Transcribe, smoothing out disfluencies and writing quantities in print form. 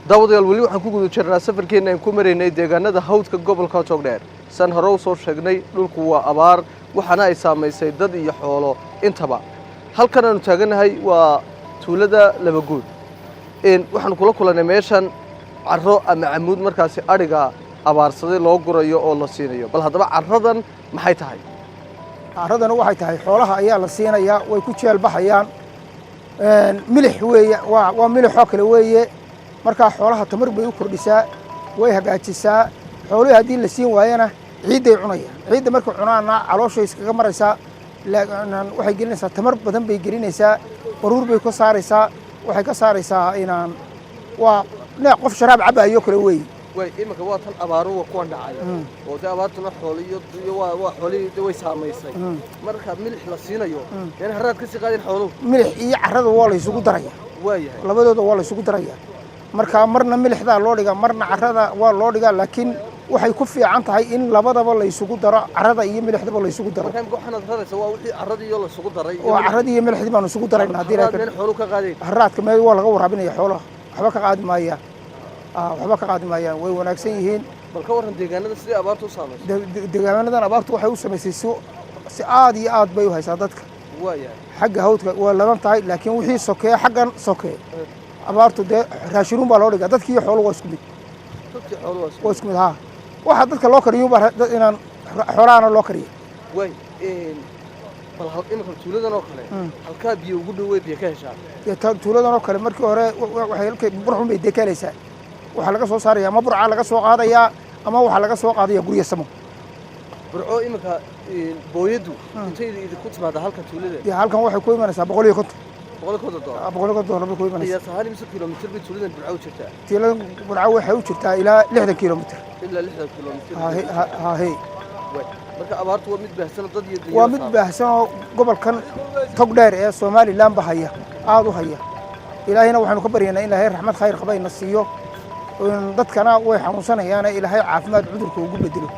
daawadayaal weli waxaan ku guda jirnaa safarkeena aan ku maraynay deegaanada hawdka gobolka Togdheer san hore u soo sheegnay dhulku waa abaar waxaana ay saameysay dad iyo xoolo intaba halkan aanu taaganahay waa tuulada Labaguud waxaan kula kulanay meeshan carro ama camuud markaasi ariga abaarsaday loo gurayo oo la siinayo bal haddaba carradan maxay tahay carradan waxay tahay xoolaha ayaa la siinayaa way ku jeel baxayaan milix weeye waa milix oo kale weeye marka xoolaha tamar bay u kordhisaa way hagaajisaa xoolaha hadii la siin waayana ciiday cunayaan ciidda markay cunaana caloosha iskaga maraysaa laakiin waxay gelinaysaa tamar badan bay gelinaysaa baruur bay ka saaraysaa waxay ka saaraysaa inaan waa qof sharaab cabayo kale weeye way imika waa tan abaaru waa kuwan dhacay oo taa abaartuna xooliyo waa xooliyo way saameysay marka milix la siinayo in haraad ka siqaadin xooluhu milix iyo carrada waa la isugu daraya waayahay labadooda waa la isugu daraya marka marna milixda loo dhiga marna carrada waa loo dhiga laakiin waxay ku fiican tahay in labadaba la isugu daro carrada iyo milixdaba la isugu daro marka waxaad radaysaa waa wixii carrada iyo la isugu daray waa carrada iyo milixdii baan isugu darayna hadii ay xooluhu ka qaadeen haraadka meel waa laga waraabinaya xoolaha waxba ka qaadi maayaan waxba ka qaadi maayaan way wanaagsan yihiin bal ka waran deegaanada sidii abaartu u saameysay deegaanadan abaartu waxay u saameysay si aad iyo aad bay u haysaa dadka waayahay xagga hawdka waa laban tahay laakiin wixii sokeeya xaggan sokeeya abaartu de raashinuun baa loo dhigaa dadkii xooluhu waa isku mid dadkii xooluhu waa isku mid waxa dadka loo kariyo baa inaan xoolaana loo kariyo way bal hal imika tuuladan oo kale halka biyo ugu dhaweyd biyo ka heshaa tuuladan oo kale markii hore waxay halkay burxun bay deekanaysaa waxa laga soo saaraya ama burca laga soo qaadaya ama waxa laga soo qaadaya guriga samo burco imika booyadu intay idinku timaada halka tuulada halkan waxay ku imanaysaa 150 $100 ku imanaysaa sahaali mise kilomitir bay tuuladan burco u jirtaa tuuladan burco waxay u jirtaa ilaa 60 kilomitir ilaa 60 kilomitir marka abaartu waa mid baahsan dad iyo dunyada waa mid baahsan oo gobolkan Togdheer ee Soomaaliland bahaya aad u haya ilaahayna waxaanu ka baryaynaa in Ilaahay raxmad khayr qabayna siiyo dadkana way xanuunsanayaan Ilaahay caafimaad cudurka ugu bedelo